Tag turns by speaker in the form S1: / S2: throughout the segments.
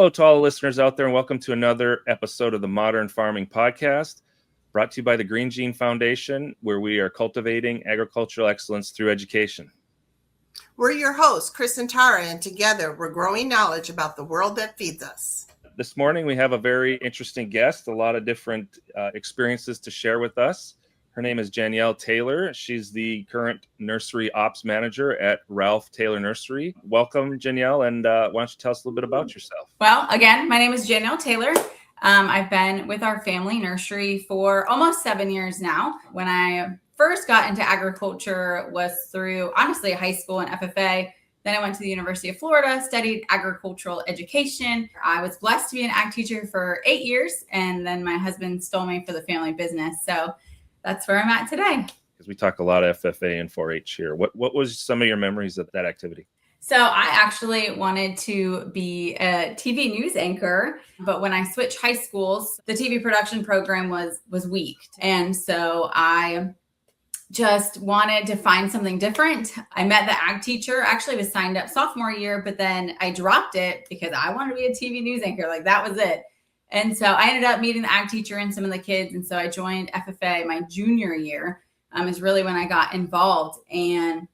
S1: Hello to all the listeners out there, and welcome to another episode of the Modern Farming Podcast, brought to you by the Green Gene Foundation, where we are cultivating agricultural excellence through education.
S2: We're your hosts, Kris and Tara, and together we're growing knowledge about the world that feeds us.
S1: This morning we have a very interesting guest, a lot of different experiences to share with us. Her name is Janyel Taylor. She's the current nursery ops manager at Ralph Taylor Nursery. Welcome, Janyel, and why don't you tell us a little bit about yourself?
S3: Well, again, my name is Janyel Taylor. I've been with our family nursery for almost 7 years now. When I first got into agriculture was through, honestly, high school and FFA. Then I went to the University of Florida, studied agricultural education. I was blessed to be an ag teacher for 8 years, and then my husband stole me for the family business. So that's where I'm at today.
S1: Because we talk a lot of FFA and 4-H here. What was some of your memories of that activity?
S3: So I actually wanted to be a TV news anchor, but when I switched high schools, the TV production program was weak. And so I just wanted to find something different. I met the ag teacher, actually was signed up sophomore year, but then I dropped it because I wanted to be a TV news anchor. Like that was it. And so I ended up meeting the ag teacher and some of the kids. And so I joined FFA my junior year is really when I got involved. And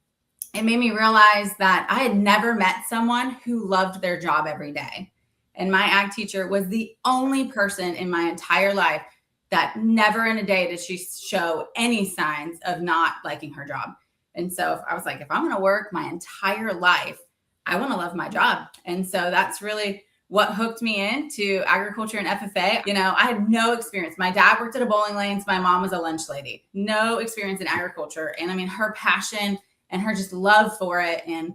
S3: it made me realize that I had never met someone who loved their job every day. And my ag teacher was the only person in my entire life that never in a day did she show any signs of not liking her job. And so I was like, if I'm going to work my entire life, I want to love my job. And so that's really what hooked me into agriculture and FFA. You know, I had no experience. My dad worked at a bowling lane. So my mom was a lunch lady. No experience in agriculture. And I mean, her passion and her just love for it. And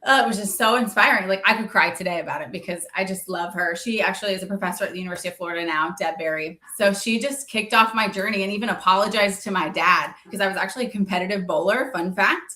S3: it was just so inspiring. Like I could cry today about it because I just love her. She actually is a professor at the University of Florida now, Deb Berry. So she just kicked off my journey and even apologized to my dad because I was actually a competitive bowler, fun fact,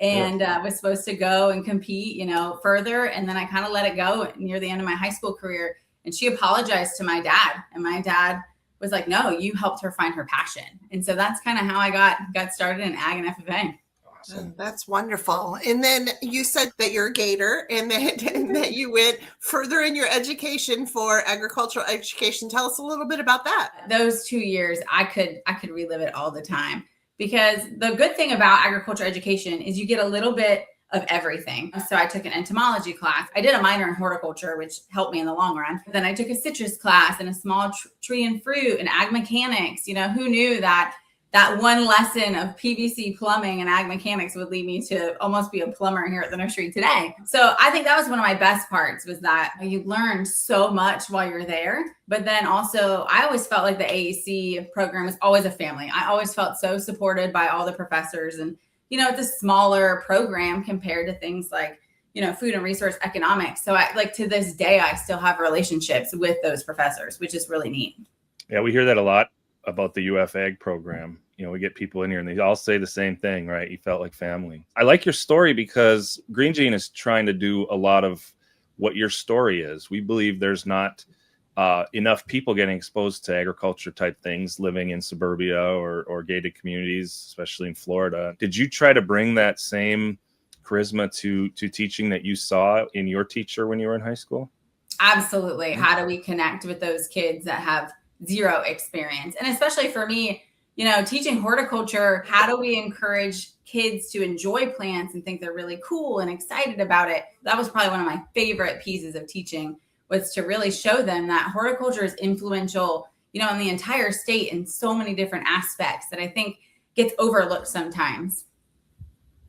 S3: and was supposed to go and compete, you know, further. And then I kind of let it go near the end of my high school career. And she apologized to my dad. And my dad was like, no, you helped her find her passion. And so that's kind of how I got started in ag and FFA.
S2: Awesome. That's wonderful. And then you said that you're a Gator and that you went further in your education for agricultural education. Tell us a little bit about that.
S3: Those 2 years, I could relive it all the time because the good thing about agriculture education is you get a little bit of everything. So I took an entomology class. I did a minor in horticulture, which helped me in the long run. Then I took a citrus class and a small tree and fruit and ag mechanics. You know, who knew that one lesson of PVC plumbing and ag mechanics would lead me to almost be a plumber here at the nursery today. So I think that was one of my best parts was that you learned so much while you're there. But then also I always felt like the AEC program was always a family. I always felt so supported by all the professors and, you know, it's a smaller program compared to things like, you know, food and resource economics. So I like to this day, I still have relationships with those professors, which is really neat.
S1: Yeah, we hear that a lot about the UF Ag program. You know, we get people in here and they all say the same thing, right? You felt like family. I like your story because Green Gene is trying to do a lot of what your story is. We believe there's not enough people getting exposed to agriculture type things living in suburbia or gated communities, especially in Florida. Did you try to bring that same charisma to teaching that you saw in your teacher when you were in high school?
S3: Absolutely. How do we connect with those kids that have zero experience? And especially for me, you know, teaching horticulture, how do we encourage kids to enjoy plants and think they're really cool and excited about it? That was probably one of my favorite pieces of teaching was to really show them that horticulture is influential, you know, in the entire state in so many different aspects that I think gets overlooked sometimes.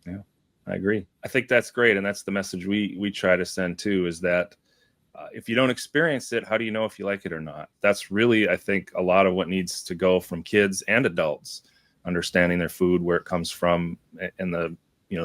S1: Yeah, I agree. I think that's great. And that's the message we try to send too, is that if you don't experience it, how do you know if you like it or not? That's really, I think, a lot of what needs to go from kids and adults, understanding their food, where it comes from, and the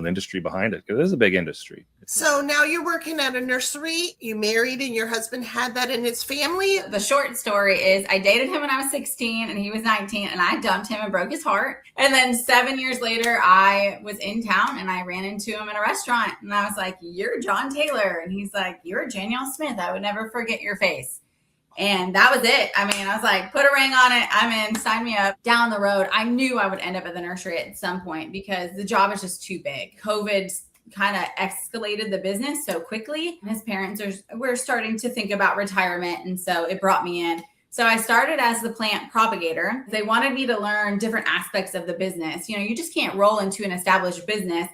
S1: industry behind it. Because it is a big industry.
S2: So now you're working at a nursery. You married and your husband had that in his family.
S3: The short story is I dated him when I was 16 and he was 19 and I dumped him and broke his heart. And then 7 years later, I was in town and I ran into him in a restaurant and I was like, "You're John Taylor." And he's like, "You're Janyel Smith. I would never forget your face." And that was it. I mean, I was like, put a ring on it. I'm in, sign me up. Down the road, I knew I would end up at the nursery at some point because the job is just too big. COVID kind of escalated the business so quickly. His parents were starting to think about retirement. And so it brought me in. So I started as the plant propagator. They wanted me to learn different aspects of the business. You just can't roll into an established business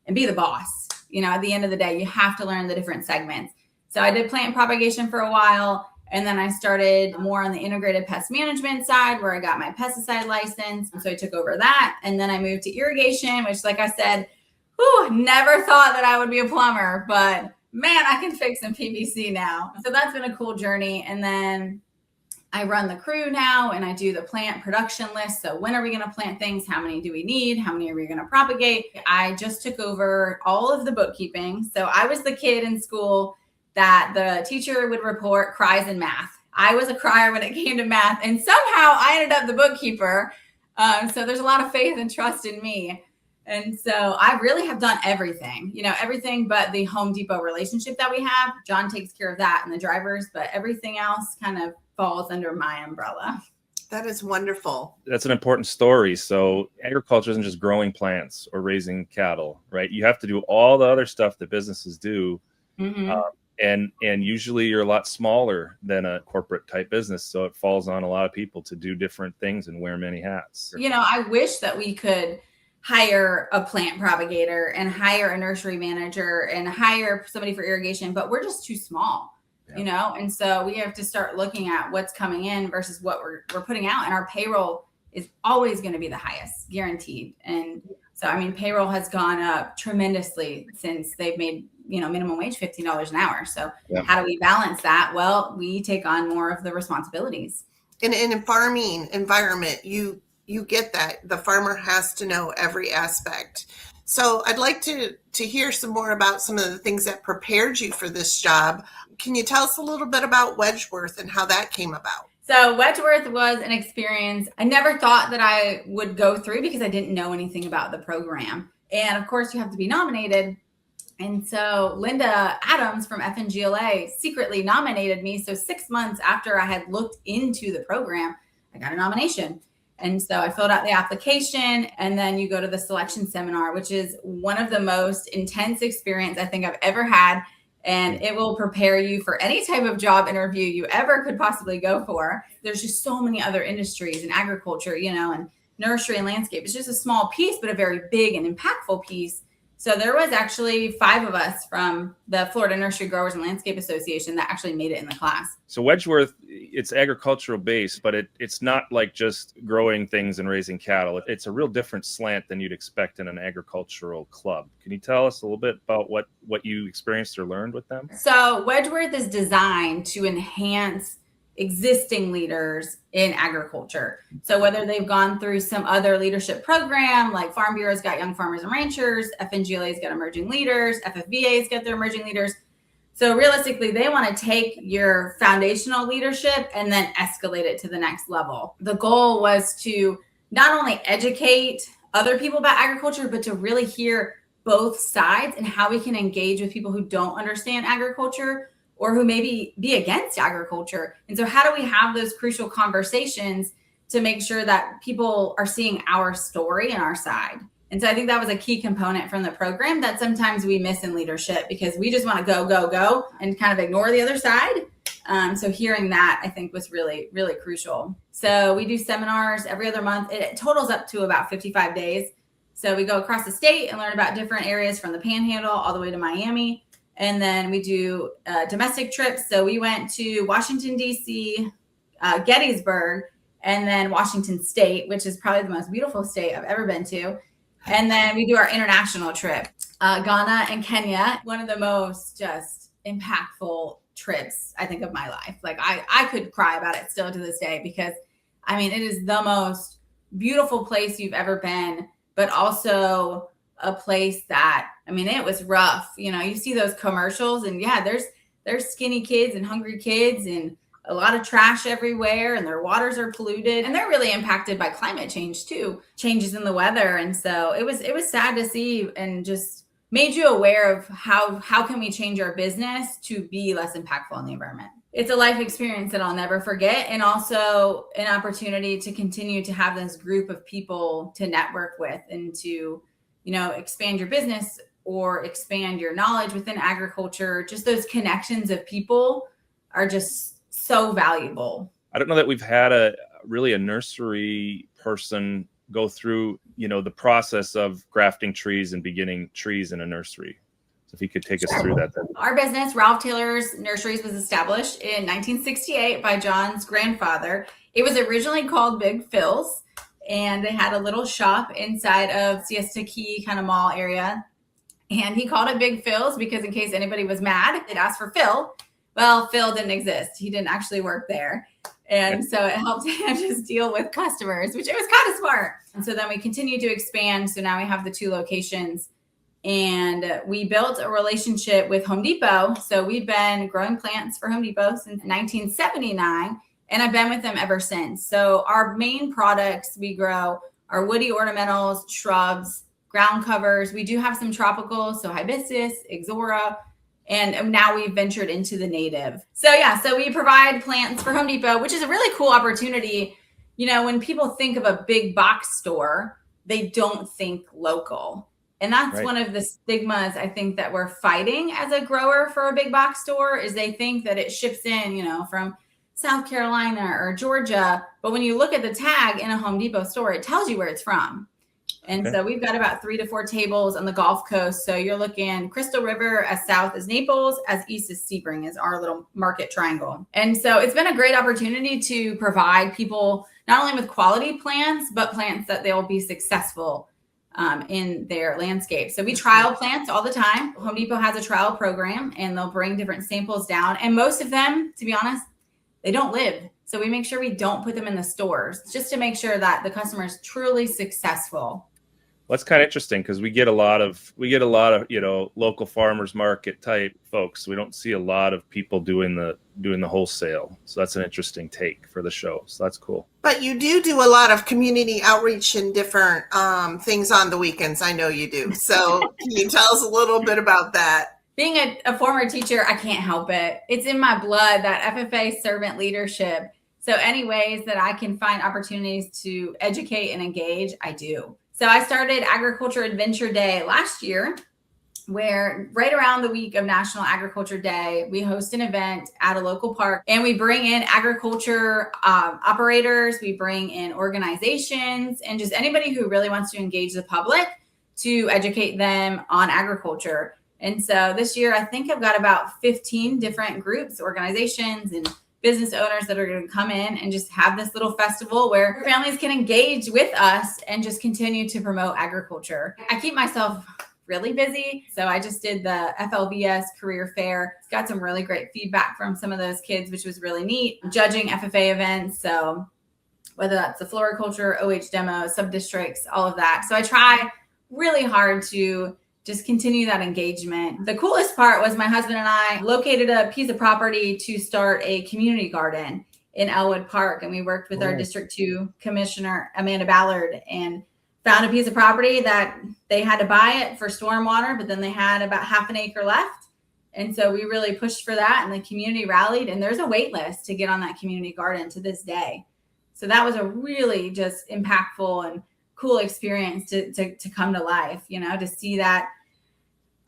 S3: and be the boss. At the end of the day, you have to learn the different segments. So I did plant propagation for a while. And then I started more on the integrated pest management side where I got my pesticide license. And so I took over that. And then I moved to irrigation, which, like I said, never thought that I would be a plumber, but man, I can fix some PVC now. So that's been a cool journey. And then I run the crew now and I do the plant production list. So when are we going to plant things? How many do we need? How many are we going to propagate? I just took over all of the bookkeeping. So I was the kid in school that the teacher would report cries in math. I was a crier when it came to math, and somehow I ended up the bookkeeper. So there's a lot of faith and trust in me. And so I really have done everything, everything but the Home Depot relationship that we have. John takes care of that and the drivers, but everything else kind of falls under my umbrella.
S2: That is wonderful.
S1: That's an important story. So agriculture isn't just growing plants or raising cattle, right? You have to do all the other stuff that businesses do.
S3: Mm-hmm.
S1: And usually you're a lot smaller than a corporate type business. So it falls on a lot of people to do different things and wear many hats.
S3: I wish that we could hire a plant propagator and hire a nursery manager and hire somebody for irrigation, but we're just too small, and so we have to start looking at what's coming in versus what we're putting out. And our payroll is always going to be the highest, guaranteed. And so, payroll has gone up tremendously since they've made minimum wage $15 an hour. So How do we balance that? Well, we take on more of the responsibilities.
S2: In a farming environment, you get that the farmer has to know every aspect. So I'd like to hear some more about some of the things that prepared you for this job. Can you tell us a little bit about Wedgeworth and how that came about?
S3: So Wedgeworth was an experience I never thought that I would go through because I didn't know anything about the program. And of course, you have to be nominated. And so Linda Adams from FNGLA secretly nominated me. So 6 months after I had looked into the program, I got a nomination. And so I filled out the application, and then you go to the selection seminar, which is one of the most intense experience I think I've ever had. And it will prepare you for any type of job interview you ever could possibly go for. There's just so many other industries in agriculture, and nursery and landscape. It's just a small piece, but a very big and impactful piece. So there was actually 5 of us from the Florida Nursery Growers and Landscape Association that actually made it in the class.
S1: So Wedgeworth, it's agricultural based, but it's not like just growing things and raising cattle. It's a real different slant than you'd expect in an agricultural club. Can you tell us a little bit about what you experienced or learned with them?
S3: So Wedgeworth is designed to enhance existing leaders in agriculture. So whether they've gone through some other leadership program, like Farm Bureau's got Young Farmers and Ranchers, FNGLA's got Emerging Leaders, FFVA's got their Emerging Leaders. So realistically, they want to take your foundational leadership and then escalate it to the next level. The goal was to not only educate other people about agriculture, but to really hear both sides and how we can engage with people who don't understand agriculture or who maybe be against agriculture. And so how do we have those crucial conversations to make sure that people are seeing our story and our side? And so I think that was a key component from the program that sometimes we miss in leadership because we just want to go, and kind of ignore the other side. So hearing that, I think, was really, really crucial. So we do seminars every other month. It totals up to about 55 days. So we go across the state and learn about different areas from the Panhandle all the way to Miami. And then we do domestic trips. So we went to Washington, D.C., Gettysburg, and then Washington State, which is probably the most beautiful state I've ever been to. And then we do our international trip, Ghana and Kenya, one of the most just impactful trips, I think, of my life. Like I could cry about it still to this day because, it is the most beautiful place you've ever been, but also a place that, it was rough. You see those commercials and there's skinny kids and hungry kids and a lot of trash everywhere and their waters are polluted and they're really impacted by climate change too, changes in the weather. And so it was sad to see and just made you aware of how can we change our business to be less impactful on the environment. It's a life experience that I'll never forget, and also an opportunity to continue to have this group of people to network with and to expand your business or expand your knowledge within agriculture. Just those connections of people are just so valuable.
S1: I don't know that we've had a nursery person go through, the process of grafting trees and beginning trees in a nursery. So if you could take us through that.
S3: Our business, Ralph Taylor's Nurseries, was established in 1968 by John's grandfather. It was originally called Big Phil's, and they had a little shop inside of Siesta Key kind of mall area. And he called it Big Phil's because in case anybody was mad, they'd ask for Phil. Well, Phil didn't exist. He didn't actually work there. And so it helped him just deal with customers, which it was kind of smart. And so then we continued to expand. So now we have the 2 locations. And we built a relationship with Home Depot. So we've been growing plants for Home Depot since 1979. And I've been with them ever since. So our main products we grow are woody ornamentals, shrubs, ground covers. We do have some tropical, so hibiscus, ixora, and now we've ventured into the native. So we provide plants for Home Depot, which is a really cool opportunity. When people think of a big box store, they don't think local. And that's one of the stigmas I think that we're fighting as a grower for a big box store is they think that it ships in, from South Carolina or Georgia. But when you look at the tag in a Home Depot store, it tells you where it's from. And so we've got about 3 to 4 tables on the Gulf Coast. So you're looking Crystal River as south as Naples, as east as Sebring is our little market triangle. And so it's been a great opportunity to provide people not only with quality plants, but plants that they'll be successful in their landscape. So we trial plants all the time. Home Depot has a trial program and they'll bring different samples down. And most of them, to be honest, they don't live. So we make sure we don't put them in the stores just to make sure that the customer is truly successful.
S1: Well, that's kind of interesting because we get a lot of local farmers market type folks. We don't see a lot of people doing the wholesale. So that's an interesting take for the show. So that's cool.
S2: But you do a lot of community outreach and different things on the weekends. I know you do. So can you tell us a little bit about that?
S3: Being a former teacher, I can't help it. It's in my blood, that FFA servant leadership. So any ways that I can find opportunities to educate and engage, I do. So I started Agriculture Adventure Day last year, where right around the week of National Agriculture Day, we host an event at a local park and we bring in agriculture operators, we bring in organizations, and just anybody who really wants to engage the public to educate them on agriculture. And so this year, I think I've got about 15 different groups, organizations, and business owners that are going to come in and just have this little festival where families can engage with us and just continue to promote agriculture. I keep myself really busy. So I just did the FLVS career fair. Got some really great feedback from some of those kids, which was really neat. Judging FFA events. So whether that's the floriculture, OH demo, sub-districts, all of that. So I try really hard to just continue that engagement. The coolest part was my husband and I located a piece of property to start a community garden in Elwood Park. And we worked with our District 2 Commissioner, Amanda Ballard, and found a piece of property that they had to buy it for stormwater, but then they had about half an acre left. And so we really pushed for that and the community rallied, and there's a wait list to get on that community garden to this day. So that was a really just impactful and cool experience to come to life, to see that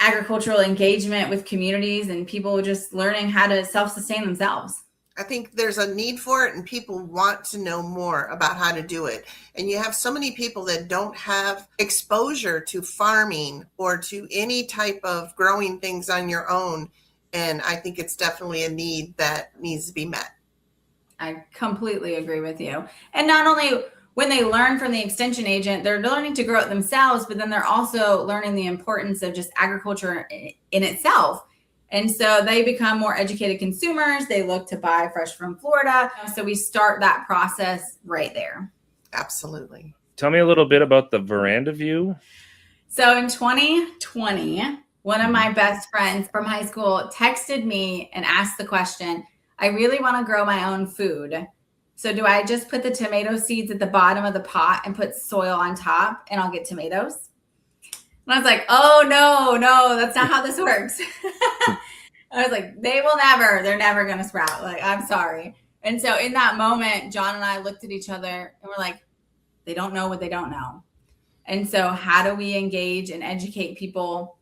S3: agricultural engagement with communities and people just learning how to self-sustain themselves.
S2: I think there's a need for it and people want to know more about how to do it. And you have so many people that don't have exposure to farming or to any type of growing things on your own. And I think it's definitely a need that needs to be met.
S3: I completely agree with you. And not only when they learn from the extension agent, they're learning to grow it themselves, but then they're also learning the importance of just agriculture in itself. And so they become more educated consumers. They look to buy fresh from Florida. So we start that process right there.
S2: Absolutely.
S1: Tell me a little bit about the veranda view.
S3: So in 2020, one of my best friends from high school texted me and asked the question, I really want to grow my own food. So do I just put the tomato seeds at the bottom of the pot and put soil on top and I'll get tomatoes? And I was like, oh, no, that's not how this works. I was like, they're never going to sprout. Like, I'm sorry. And so in that moment, John and I looked at each other and we're like, they don't know what they don't know. And so how do we engage and educate people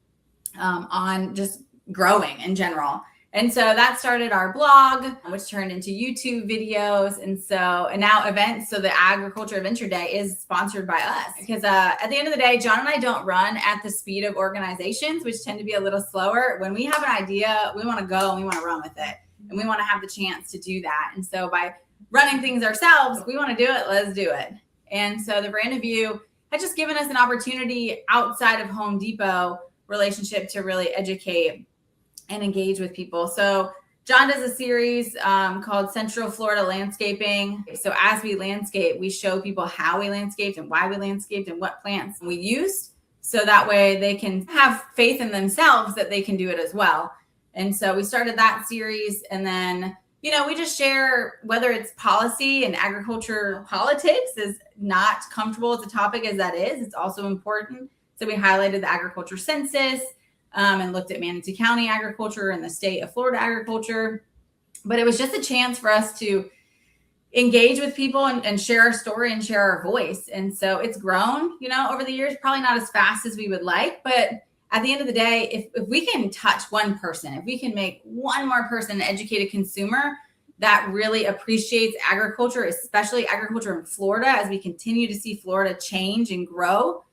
S3: on just growing in general. And so that started our blog, which turned into YouTube videos. And now events. So the Agriculture Adventure Day is sponsored by us because at the end of the day, John and I don't run at the speed of organizations, which tend to be a little slower. When we have an idea, we want to go and we want to run with it. And we want to have the chance to do that. And so by running things ourselves, we want to do it, let's do it. And so the Brand of You had just given us an opportunity outside of Home Depot relationship to really educate and engage with people. So John does a series called Central Florida Landscaping. So as we landscape, we show people how we landscaped and why we landscaped and what plants we used. So that way they can have faith in themselves that they can do it as well. And so we started that series. And then, we just share whether it's policy and agriculture politics is not comfortable as a topic as that is. It's also important. So we highlighted the agriculture census and looked at Manatee County agriculture and the state of Florida agriculture. But it was just a chance for us to engage with people and share our story and share our voice. And so it's grown, over the years, probably not as fast as we would like. But at the end of the day, if we can touch one person, if we can make one more person an educated consumer that really appreciates agriculture, especially agriculture in Florida, as we continue to see Florida change and grow,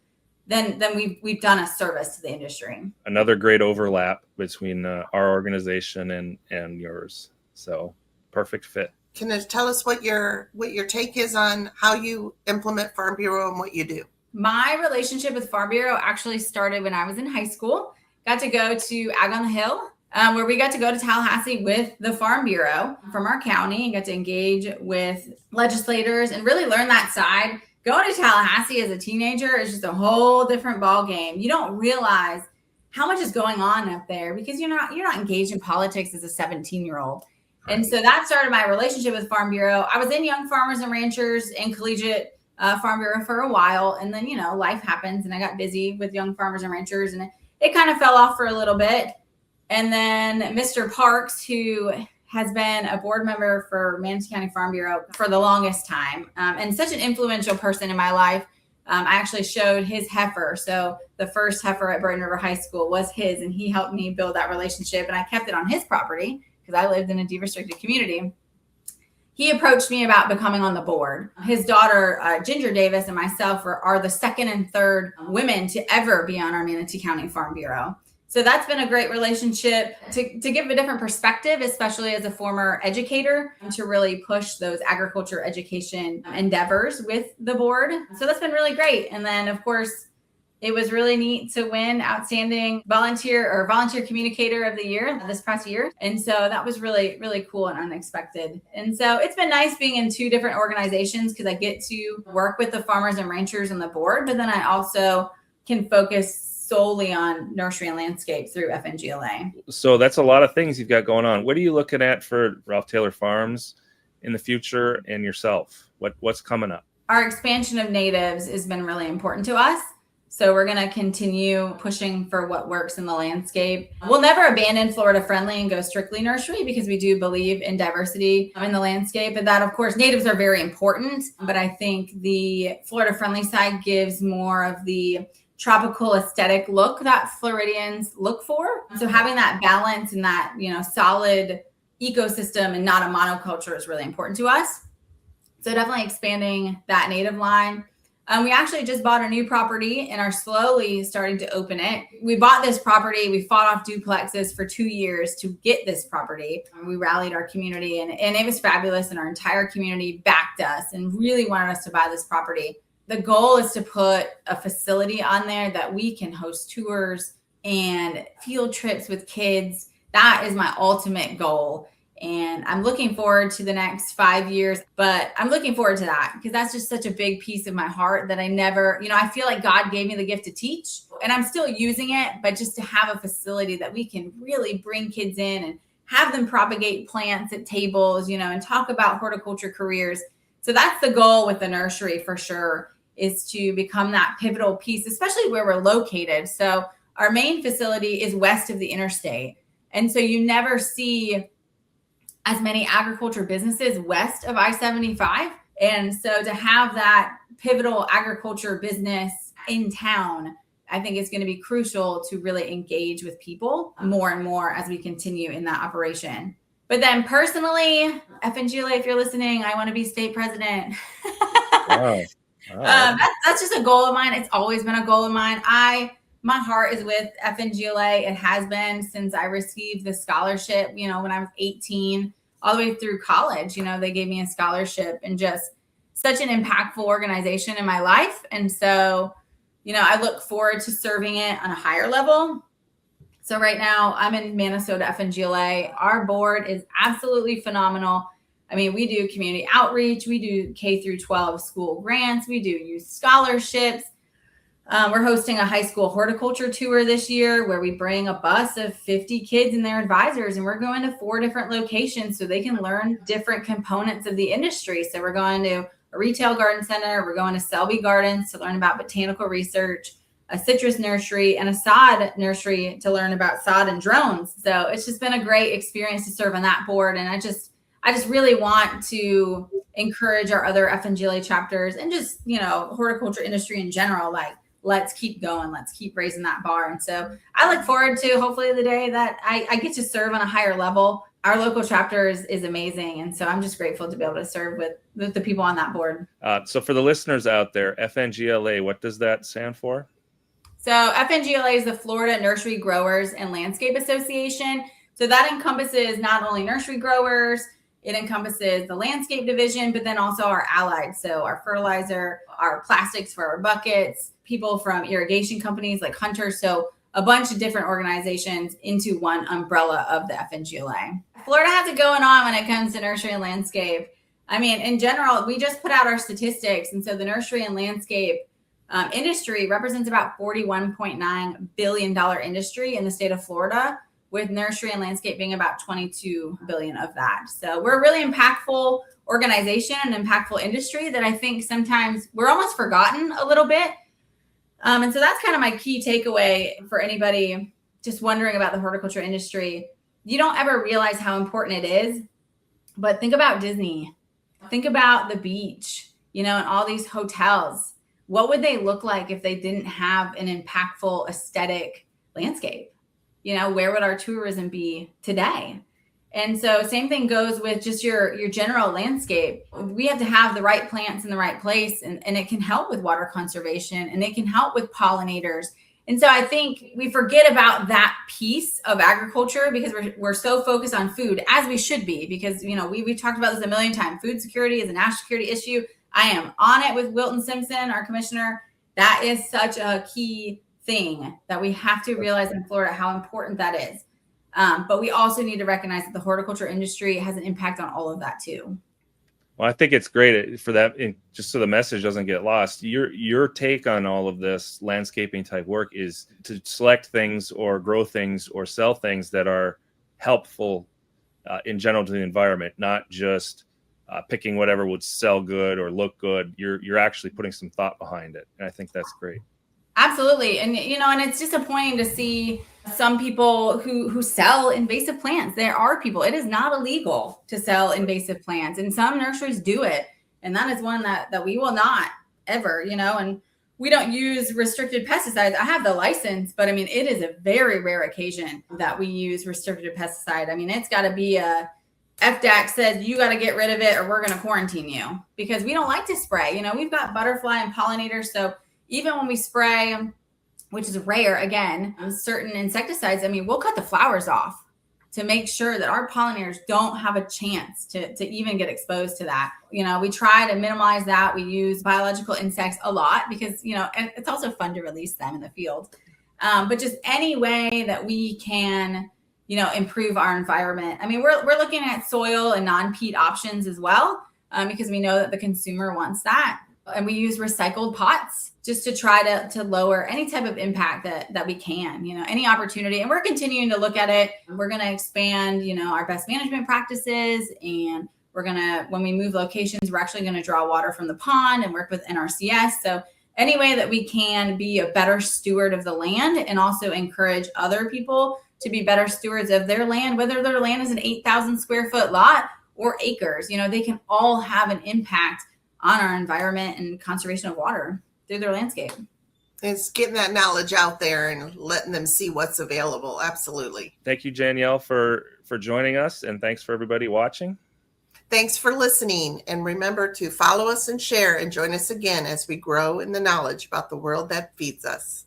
S3: then we've done a service to the industry.
S1: Another great overlap between our organization and yours. So perfect fit.
S2: Can you tell us what your take is on how you implement Farm Bureau and what you do?
S3: My relationship with Farm Bureau actually started when I was in high school. Got to go to Ag on the Hill, where we got to go to Tallahassee with the Farm Bureau from our county and got to engage with legislators and really learn that side. Going to Tallahassee as a teenager is just a whole different ball game. You don't realize how much is going on up there because you're not engaged in politics as a 17-year-old. And so that started my relationship with Farm Bureau. I was in Young Farmers and Ranchers and Collegiate Farm Bureau for a while. And then, life happens and I got busy with Young Farmers and Ranchers and it kind of fell off for a little bit. And then Mr. Parks, who has been a board member for Manatee County Farm Bureau for the longest time and such an influential person in my life. I actually showed his heifer. So the first heifer at Brighton River High School was his, and he helped me build that relationship. And I kept it on his property because I lived in a deed-restricted community. He approached me about becoming on the board. His daughter, Ginger Davis, and myself are the second and third women to ever be on our Manatee County Farm Bureau. So that's been a great relationship to give a different perspective, especially as a former educator, to really push those agriculture education endeavors with the board. So that's been really great. And then, of course, it was really neat to win Outstanding Volunteer Communicator of the Year this past year. And so that was really, really cool and unexpected. And so it's been nice being in two different organizations because I get to work with the farmers and ranchers on the board, but then I also can focus solely on nursery and landscape through FNGLA. So
S1: that's a lot of things you've got going on. What are you looking at for Ralph Taylor Farms in the future and yourself? What's coming up?
S3: Our expansion of natives has been really important to us. So we're going to continue pushing for what works in the landscape. We'll never abandon Florida Friendly and go strictly nursery because we do believe in diversity in the landscape. And that, of course, natives are very important. But I think the Florida Friendly side gives more of the tropical aesthetic look that Floridians look for. So having that balance and that, solid ecosystem and not a monoculture is really important to us. So definitely expanding that native line. We actually just bought a new property and are slowly starting to open it. We bought this property. We fought off duplexes for 2 years to get this property. We rallied our community and it was fabulous. And our entire community backed us and really wanted us to buy this property. The goal is to put a facility on there that we can host tours and field trips with kids. That is my ultimate goal. And I'm looking forward to the next 5 years, but I'm looking forward to that because that's just such a big piece of my heart that I never, I feel like God gave me the gift to teach and I'm still using it, but just to have a facility that we can really bring kids in and have them propagate plants at tables, and talk about horticulture careers. So that's the goal with the nursery for sure, is to become that pivotal piece, especially where we're located. So our main facility is west of the interstate. And so you never see as many agriculture businesses west of I-75. And so to have that pivotal agriculture business in town I think it's going to be crucial to really engage with people more and more as we continue in that operation. But then personally, FNGLA, if you're listening, I want to be state president.
S1: Wow.
S3: That's just a goal of mine. It's always been a goal of mine. My heart is with FNGLA. It has been since I received the scholarship, when I was 18, all the way through college. They gave me a scholarship, and just such an impactful organization in my life. And so, I look forward to serving it on a higher level. So right now I'm in Minnesota FNGLA. Our board is absolutely phenomenal. I mean, we do community outreach. We do K through 12 school grants. We do youth scholarships. We're hosting a high school horticulture tour this year where we bring a bus of 50 kids and their advisors, and we're going to 4 different locations so they can learn different components of the industry. So we're going to a retail garden center. We're going to Selby Gardens to learn about botanical research, a citrus nursery, and a sod nursery to learn about sod and drones. So it's just been a great experience to serve on that board. And I just really want to encourage our other FNGLA chapters and just, horticulture industry in general, like, let's keep going. Let's keep raising that bar. And so I look forward to hopefully the day that I get to serve on a higher level. Our local chapter is amazing. And so I'm just grateful to be able to serve with the people on that board.
S1: So for the listeners out there, FNGLA, what does that stand for?
S3: So FNGLA is the Florida Nursery Growers and Landscape Association. So that encompasses not only nursery growers, it encompasses the landscape division, but then also our allied. So our fertilizer, our plastics for our buckets, people from irrigation companies like Hunter. So a bunch of different organizations into one umbrella of the FNGLA. Florida has it going on when it comes to nursery and landscape. I mean, in general, we just put out our statistics. And so the nursery and landscape industry represents about $41.9 billion industry in the state of Florida, with nursery and landscape being about $22 billion of that. So we're a really impactful organization, an impactful industry that I think sometimes we're almost forgotten a little bit. And so that's kind of my key takeaway for anybody just wondering about the horticulture industry. You don't ever realize how important it is, but think about Disney. Think about the beach, and all these hotels. What would they look like if they didn't have an impactful aesthetic landscape? Where would our tourism be today? And so same thing goes with just your general landscape. We have to have the right plants in the right place, and it can help with water conservation, and it can help with pollinators. And so I think we forget about that piece of agriculture because we're so focused on food, as we should be, because, we've talked about this a million times. Food security is a national security issue. I am on it with Wilton Simpson, our commissioner. That is such a key thing that we have to realize in Florida how important that is. But we also need to recognize that the horticulture industry has an impact on all of that too.
S1: Well, I think it's great for that, just so the message doesn't get lost. Your take on all of this landscaping type work is to select things or grow things or sell things that are helpful in general to the environment, not just picking whatever would sell good or look good. You're actually putting some thought behind it, and I think that's great.
S3: Absolutely. And, and it's disappointing to see some people who sell invasive plants. There are people, it is not illegal to sell invasive plants, and some nurseries do it. And that is one that we will not ever, and we don't use restricted pesticides. I have the license, but I mean, it is a very rare occasion that we use restricted pesticide. I mean, it's got to be a FDAC says you got to get rid of it or we're going to quarantine you, because we don't like to spray. We've got butterfly and pollinators. So even when we spray, which is rare, again, certain insecticides, I mean, we'll cut the flowers off to make sure that our pollinators don't have a chance to even get exposed to that. We try to minimize that. We use biological insects a lot because, and it's also fun to release them in the field. But just any way that we can, improve our environment. I mean, we're looking at soil and non-peat options as well, because we know that the consumer wants that. And we use recycled pots just to try to lower any type of impact that we can, any opportunity. And we're continuing to look at it. We're going to expand, our best management practices. And we're going to, when we move locations, we're actually going to draw water from the pond and work with NRCS. So any way that we can be a better steward of the land and also encourage other people to be better stewards of their land, whether their land is an 8,000 square foot lot or acres, they can all have an impact on our environment and conservation of water through their landscape.
S2: It's getting that knowledge out there and letting them see what's available. Absolutely.
S1: Thank you, Janyel, for joining us, and thanks for everybody watching.
S2: Thanks for listening, and remember to follow us and share and join us again as we grow in the knowledge about the world that feeds us.